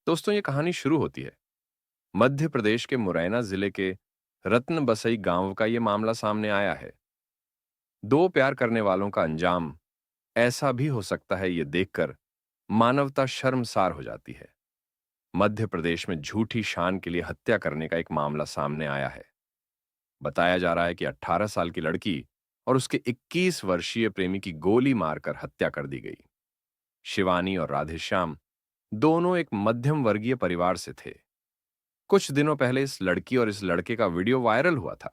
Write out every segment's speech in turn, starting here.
दोस्तों, ये कहानी शुरू होती है मध्य प्रदेश के मुरैना जिले के रत्न बसई गांव का। ये मामला सामने आया है। दो प्यार करने वालों का अंजाम ऐसा भी हो सकता है, ये देखकर मानवता शर्मसार हो जाती है। मध्य प्रदेश में झूठी शान के लिए हत्या करने का एक मामला सामने आया है। बताया जा रहा है कि 18 साल की लड़की और उसके 21 वर्षीय प्रेमी की गोली मारकर हत्या कर दी गई। शिवानी और राधेश्याम दोनों एक मध्यम वर्गीय परिवार से थे। कुछ दिनों पहले इस लड़की और इस लड़के का वीडियो वायरल हुआ था,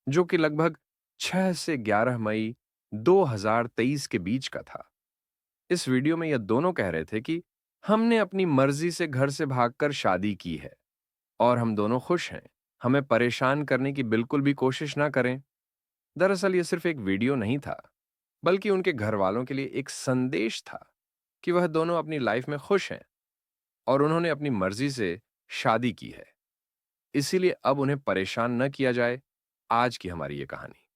जो कि लगभग 6 से 11 मई 2023 के बीच का था। इस वीडियो में यह दोनों कह रहे थे कि हमने अपनी मर्जी से घर से भागकर शादी की है और हम दोनों खुश हैं। हमें परेशान करने की बिल्कुल भी कोशिश ना करें। दरअसल यह सिर्फ एक वीडियो नहीं था, बल्कि उनके घर वालों के लिए एक संदेश था कि वह दोनों अपनी लाइफ में खुश हैं और उन्होंने अपनी मर्जी से शादी की है। इसीलिए अब उन्हें परेशान न किया जाए। आज की हमारी ये कहानी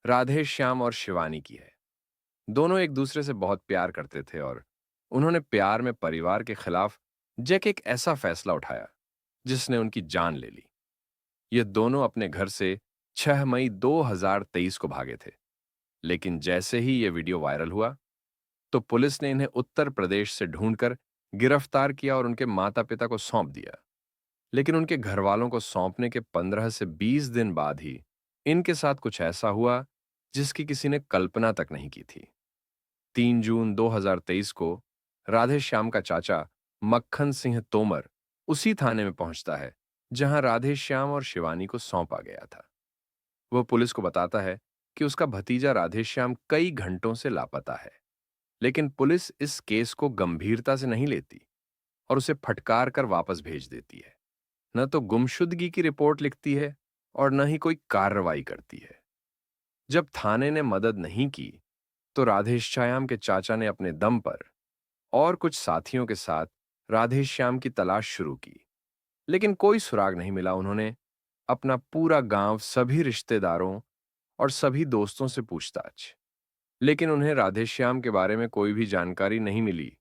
राधे श्याम और शिवानी की है। दोनों एक दूसरे से बहुत प्यार करते थे और उन्होंने प्यार में परिवार के खिलाफ जैक एक ऐसा फैसला उठाया जिसने उनकी जान ले ली। ये दोनों अपने घर से 6 मई 2023 को भागे थे, लेकिन जैसे ही ये वीडियो वायरल हुआ तो पुलिस ने इन्हें उत्तर प्रदेश से ढूंढकर गिरफ्तार किया और उनके माता पिता को सौंप दिया। लेकिन उनके घर वालों को सौंपने के 15 से 20 दिन बाद ही इनके साथ कुछ ऐसा हुआ जिसकी किसी ने कल्पना तक नहीं की थी। 3 जून 2023 को राधेश्याम का चाचा मक्खन सिंह तोमर उसी थाने में पहुंचता है जहां राधेश्याम और शिवानी को सौंपा गया था। वह पुलिस को बताता है कि उसका भतीजा राधेश्याम कई घंटों से लापता है, लेकिन पुलिस इस केस को गंभीरता से नहीं लेती और उसे फटकार कर वापस भेज देती है। न तो गुमशुदगी की रिपोर्ट लिखती है और न ही कोई कार्रवाई करती है। जब थाने ने मदद नहीं की तो राधेश्याम के चाचा ने अपने दम पर और कुछ साथियों के साथ राधेश्याम की तलाश शुरू की, लेकिन कोई सुराग नहीं मिला। उन्होंने अपना पूरा गांव, सभी रिश्तेदारों और सभी दोस्तों से पूछताछ, लेकिन उन्हें राधेश्याम के बारे में कोई भी जानकारी नहीं मिली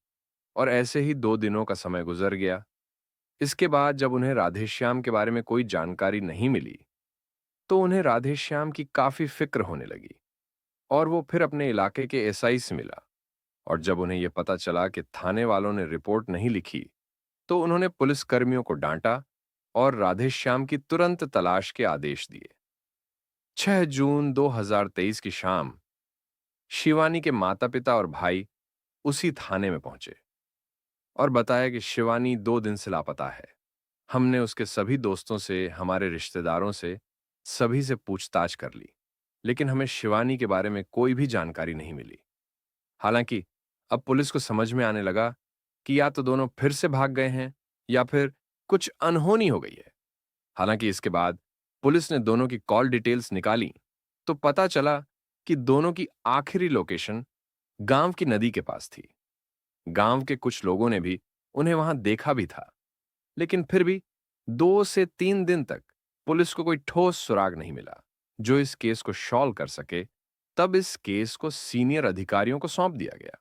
और ऐसे ही 2 दिनों का समय गुजर गया। इसके बाद जब उन्हें राधेश्याम के बारे में कोई जानकारी नहीं मिली तो उन्हें राधेश्याम की काफी फिक्र होने लगी और वो फिर अपने इलाके के एसआई से मिला। और जब उन्हें यह पता चला कि थाने वालों ने रिपोर्ट नहीं लिखी तो उन्होंने पुलिस कर्मियों को डांटा और राधेश्याम की तुरंत तलाश के आदेश दिए। 6 जून 2023 की शाम शिवानी के माता-पिता और भाई उसी थाने में पहुंचे और बताया कि शिवानी 2 दिन से लापता है। हमने उसके सभी दोस्तों से, हमारे रिश्तेदारों से, सभी से पूछताछ कर ली, लेकिन हमें शिवानी के बारे में कोई भी जानकारी नहीं मिली। हालांकि अब पुलिस को समझ में आने लगा कि या तो दोनों फिर से भाग गए हैं या फिर कुछ अनहोनी हो गई है। हालांकि इसके बाद पुलिस ने दोनों की कॉल डिटेल्स निकाली तो पता चला कि दोनों की आखिरी लोकेशन गांव की नदी के पास थी। गांव के कुछ लोगों ने भी उन्हें वहां देखा भी था, लेकिन फिर भी 2 से 3 दिन तक पुलिस को कोई ठोस सुराग नहीं मिला जो इस केस को सॉल्व कर सके। तब इस केस को सीनियर अधिकारियों को सौंप दिया गया।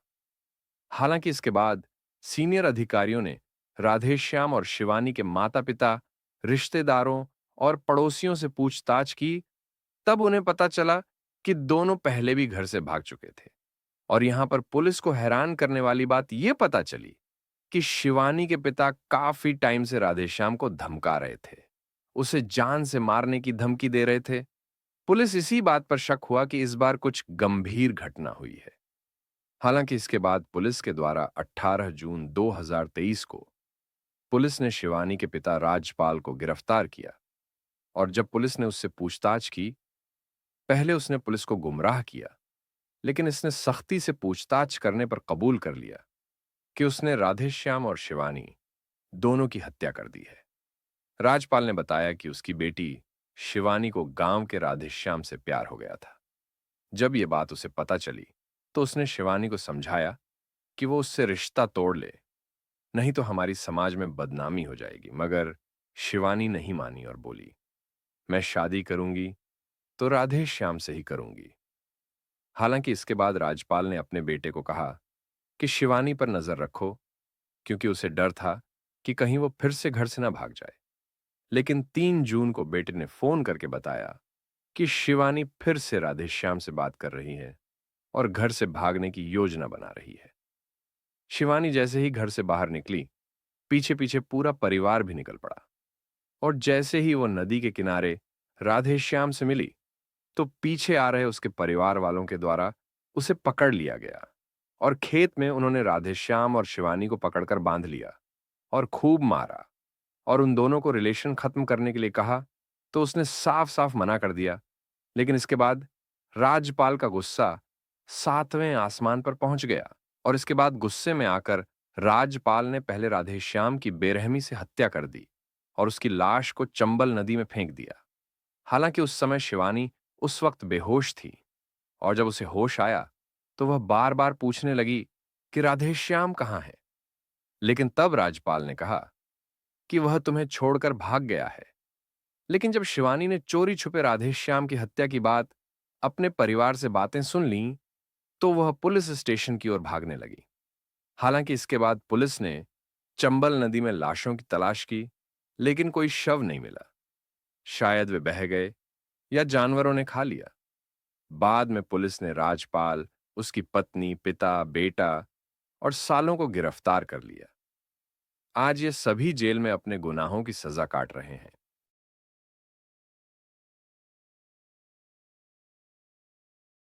हालांकि इसके बाद सीनियर अधिकारियों ने राधेश्याम और शिवानी के माता-पिता, रिश्तेदारों और पड़ोसियों से पूछताछ की। तब उन्हें पता चला कि दोनों पहले भी घर से भाग चुके थे। और यहां पर पुलिस को हैरान करने वाली बात यह पता चली कि शिवानी के पिता काफी टाइम से राधेश्याम को धमका रहे थे, उसे जान से मारने की धमकी दे रहे थे। पुलिस इसी बात पर शक हुआ कि इस बार कुछ गंभीर घटना हुई है। हालांकि इसके बाद पुलिस के द्वारा 18 जून 2023 को पुलिस ने शिवानी के पिता राजपाल को गिरफ्तार किया और जब पुलिस ने उससे पूछताछ की, पहले उसने पुलिस को गुमराह किया, लेकिन इसने सख्ती से पूछताछ करने पर कबूल कर लिया कि उसने राधेश्याम और शिवानी दोनों की हत्या कर दी है। राजपाल ने बताया कि उसकी बेटी शिवानी को गांव के राधेश्याम से प्यार हो गया था। जब यह बात उसे पता चली तो उसने शिवानी को समझाया कि वो उससे रिश्ता तोड़ ले, नहीं तो हमारी समाज में बदनामी हो जाएगी। मगर शिवानी नहीं मानी और बोली, मैं शादी करूंगी तो राधेश्याम से ही करूंगी। हालांकि इसके बाद राजपाल ने अपने बेटे को कहा कि शिवानी पर नजर रखो, क्योंकि उसे डर था कि कहीं वो फिर से घर से ना भाग जाए। लेकिन 3 जून को बेटे ने फोन करके बताया कि शिवानी फिर से राधेश्याम से बात कर रही है और घर से भागने की योजना बना रही है। शिवानी जैसे ही घर से बाहर निकली, पीछे पीछे पूरा परिवार भी निकल पड़ा। और जैसे ही वो नदी के किनारे राधेश्याम से मिली, तो पीछे आ रहे उसके परिवार वालों के द्वारा उसे पकड़ लिया गया और खेत में उन्होंने राधेश्याम और शिवानी को पकड़कर बांध लिया और खूब मारा और उन दोनों को रिलेशन खत्म करने के लिए कहा, तो उसने साफ साफ मना कर दिया। लेकिन इसके बाद राजपाल का गुस्सा 7वें आसमान पर पहुंच गया और इसके बाद गुस्से में आकर राजपाल ने पहले राधेश्याम की बेरहमी से हत्या कर दी और उसकी लाश को चंबल नदी में फेंक दिया। हालांकि उस समय शिवानी उस वक्त बेहोश थी और जब उसे होश आया तो वह बार बार पूछने लगी कि राधेश्याम कहाँ है। लेकिन तब राजपाल ने कहा कि वह तुम्हें छोड़कर भाग गया है। लेकिन जब शिवानी ने चोरी छुपे राधेश्याम की हत्या की बात अपने परिवार से बातें सुन लीं, तो वह पुलिस स्टेशन की ओर भागने लगी। हालांकि इसके बाद पुलिस ने चंबल नदी में लाशों की तलाश की, लेकिन कोई शव नहीं मिला। शायद वे बह गए या जानवरों ने खा लिया। बाद में पुलिस ने राजपाल, उसकी पत्नी, पिता, बेटा और सालों को गिरफ्तार कर लिया। आज ये सभी जेल में अपने गुनाहों की सजा काट रहे हैं।